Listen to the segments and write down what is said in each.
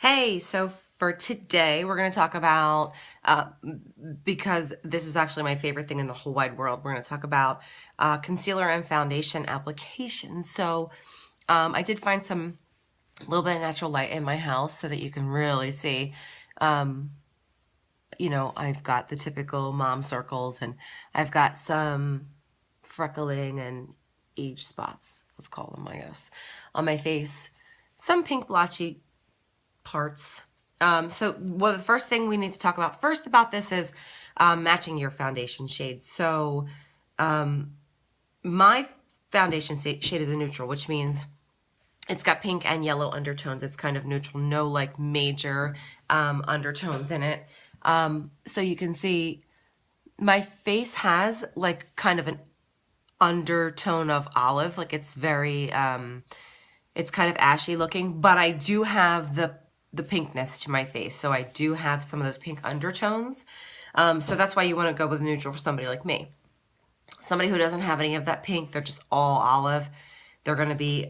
Hey, so for today, we're going to talk about, because this is actually my favorite thing in the whole wide world, we're going to talk about concealer and foundation applications. So I did find a little bit of natural light in my house so that you can really see. I've got the typical mom circles, and I've got some freckling and age spots, let's call them, I guess, on my face. Some pink blotchy parts. So the first thing we need to talk about first about this is matching your foundation shades. So my foundation shade is a neutral, which means it's got pink and yellow undertones. It's kind of neutral, no like major undertones in it. So you can see my face has like kind of an undertone of olive, like it's very it's kind of ashy looking, but I do have the pinkness to my face. So I do have some of those pink undertones. So that's why you want to go with neutral for somebody like me. Somebody who doesn't have any of that pink, they're just all olive. They're going to be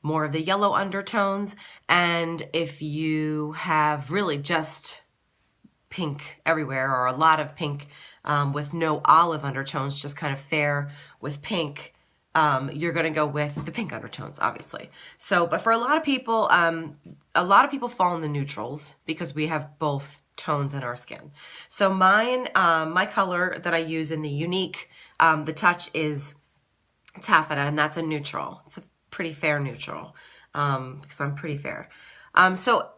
more of the yellow undertones. And if you have really just pink everywhere, or a lot of pink with no olive undertones, just kind of fair with pink, you're going to go with the pink undertones, obviously. So, but for a lot of people fall in the neutrals because we have both tones in our skin. So mine, my color that I use in the Unique, the Touch is Taffeta, and that's a neutral. It's a pretty fair neutral because I'm pretty fair. So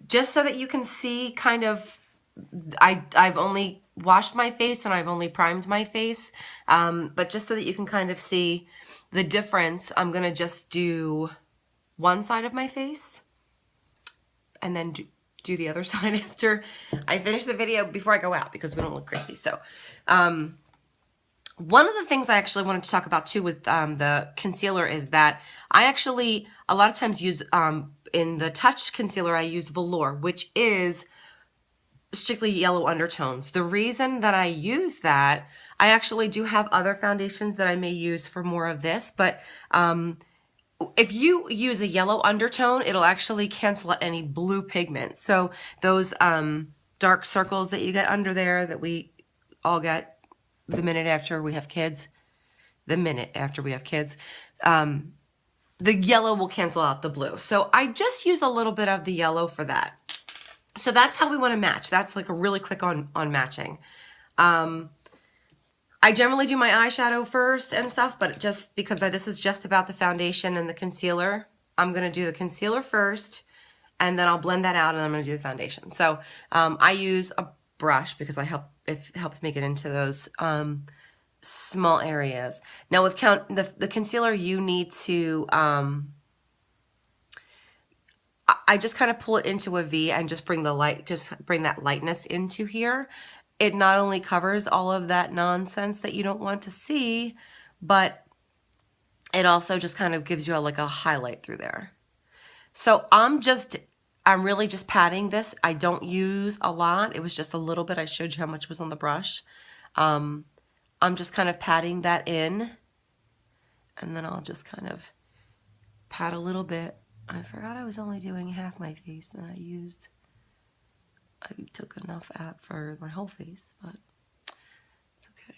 just so that you can see kind of, I've only washed my face and I've only primed my face, but just so that you can kind of see the difference, I'm gonna just do one side of my face and then do the other side after I finish the video before I go out, because we don't look crazy. So one of the things I actually wanted to talk about too with the concealer is that I actually a lot of times use in the Touch concealer I use velour, which is strictly yellow undertones. The reason that I use that, I actually do have other foundations that I may use for more of this, but if you use a yellow undertone, it'll actually cancel out any blue pigment. So those dark circles that you get under there that we all get the minute after we have kids, the yellow will cancel out the blue. So I just use a little bit of the yellow for that. So that's how we want to match. That's like a really quick on matching. I generally do my eyeshadow first and stuff, but just because this is just about the foundation and the concealer, I'm going to do the concealer first, and then I'll blend that out, and I'm going to do the foundation. So I use a brush because it helps me get into those small areas. Now with the concealer, you need to I just kind of pull it into a V and just bring that lightness into here. It not only covers all of that nonsense that you don't want to see, but it also just kind of gives you like a highlight through there. So I'm really just patting this. I don't use a lot. It was just a little bit. I showed you how much was on the brush. I'm just kind of patting that in, and then I'll just kind of pat a little bit. I forgot I was only doing half my face, and I took enough out for my whole face, but it's okay.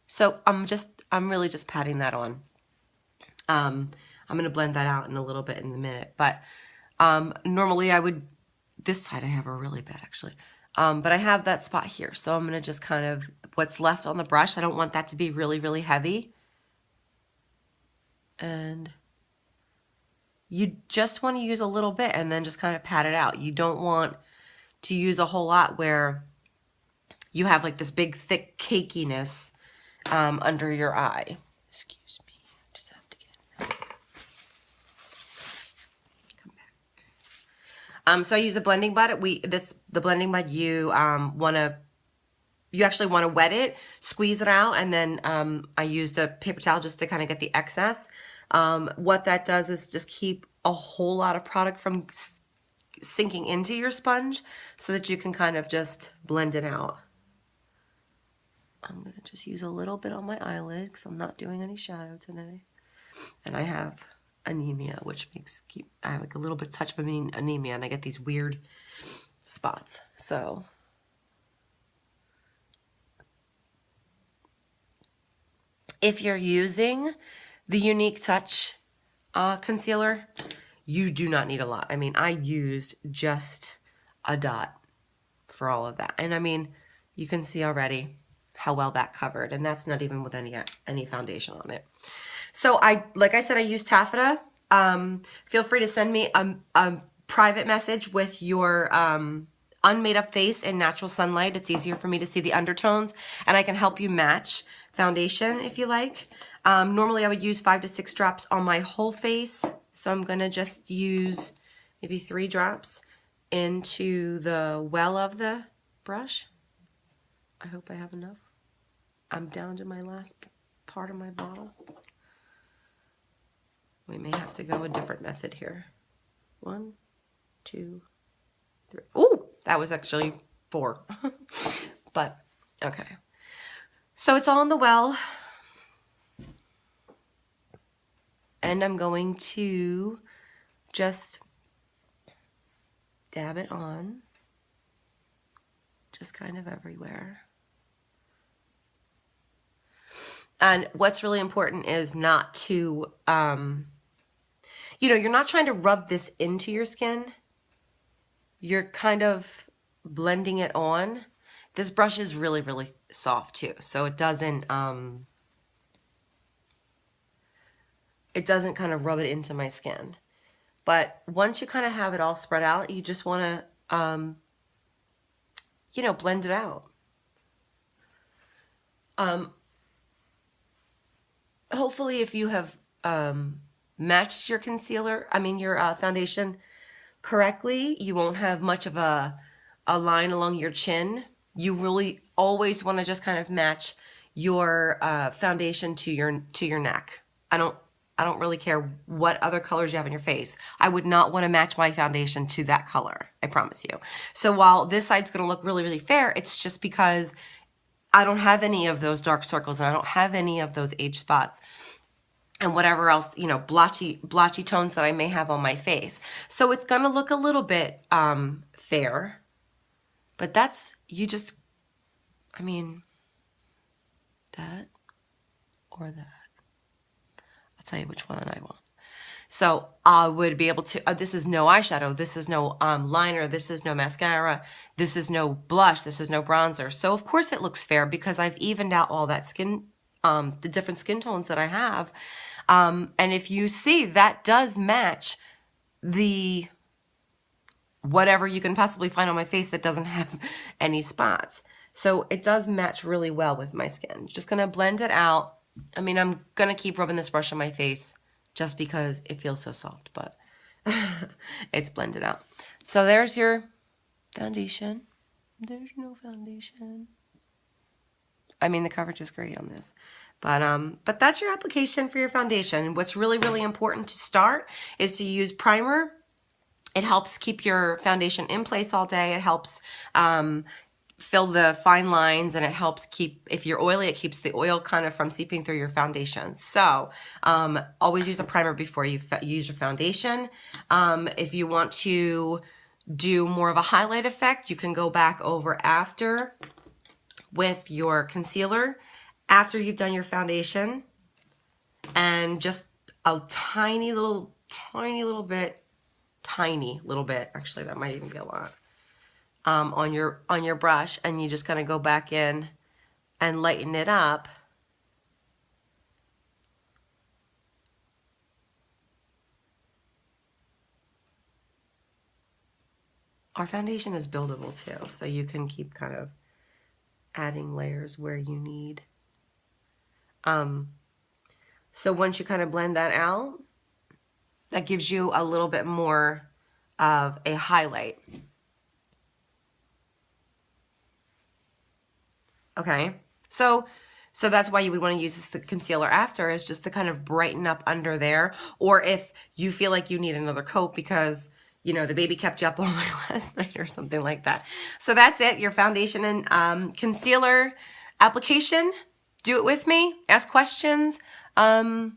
So I'm really just patting that on. I'm going to blend that out in a little bit in a minute, but normally this side I have a really bad actually, but I have that spot here, so I'm going to just kind of, what's left on the brush, I don't want that to be really, really heavy. And you just want to use a little bit and then just kind of pat it out. You don't want to use a whole lot where you have like this big thick cakiness under your eye. Excuse me, I just have to come back. So I use a blending bud. The blending bud, you actually want to wet it, squeeze it out, and then I used a paper towel just to kind of get the excess. What that does is just keep a whole lot of product from sinking into your sponge so that you can kind of just blend it out. I'm going to just use a little bit on my eyelid because I'm not doing any shadow today. And I have anemia, which makes I have like a little bit touch of anemia, and I get these weird spots. So if you're using the Unique Touch concealer, you do not need a lot. I mean, I used just a dot for all of that. And I mean, you can see already how well that covered, and that's not even with any foundation on it. So like I said, I use taffeta. Feel free to send me a private message with your unmade up face in natural sunlight. It's easier for me to see the undertones, and I can help you match foundation if you like. Normally I would use 5 to 6 drops on my whole face, so I'm gonna just use maybe 3 drops into the well of the brush. I hope I have enough. I'm down to my last part of my bottle. We may have to go a different method here. 1, 2, 3. Ooh, that was actually 4. But, okay. So it's all in the well. And I'm going to just dab it on. Just kind of everywhere. And what's really important is not to, you're not trying to rub this into your skin. You're kind of blending it on. This brush is really, really soft too, so it doesn't kind of rub it into my skin. But once you kind of have it all spread out, you just want to, blend it out. Hopefully, if you have matched your your foundation correctly, you won't have much of a line along your chin. You really always want to just kind of match your foundation to your neck. I don't really care what other colors you have in your face. I would not want to match my foundation to that color, I promise you. So while this side's going to look really, really fair, it's just because I don't have any of those dark circles, and I don't have any of those age spots and whatever else, blotchy tones that I may have on my face. So it's going to look a little bit fair, but that's, that or that. I'll tell you which one I want. So I would be able to, this is no eyeshadow, this is no liner, this is no mascara, this is no blush, this is no bronzer. So of course it looks fair because I've evened out all that skin, the different skin tones that I have. And if you see, that does match the whatever you can possibly find on my face that doesn't have any spots. So it does match really well with my skin. Just gonna blend it out. I mean, I'm gonna keep rubbing this brush on my face just because it feels so soft, but it's blended out. So there's your foundation. There's no foundation. I mean, the coverage is great on this. But that's your application for your foundation. What's really, really important to start is to use primer. It helps keep your foundation in place all day. It helps fill the fine lines, and it helps keep, if you're oily, it keeps the oil kind of from seeping through your foundation. So always use a primer before you use your foundation. If you want to do more of a highlight effect, you can go back over after with your concealer after you've done your foundation, and just a tiny little bit, actually that might even be a lot, on your brush, and you just kind of go back in and lighten it up. Our foundation is buildable too, so you can keep kind of adding layers where you need. So once you kind of blend that out, that gives you a little bit more of a highlight. Okay, so that's why you would want to use the concealer after, is just to kind of brighten up under there. Or if you feel like you need another coat because, the baby kept you up all night last night or something like that. So that's it, your foundation and concealer application. Do it with me, ask questions, and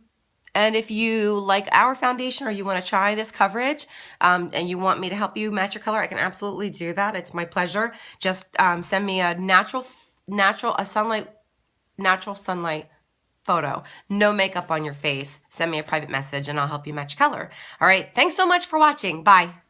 And if you like our foundation or you want to try this coverage and you want me to help you match your color, I can absolutely do that. It's my pleasure. Just send me a natural sunlight photo. No makeup on your face. Send me a private message and I'll help you match color. All right. Thanks so much for watching. Bye.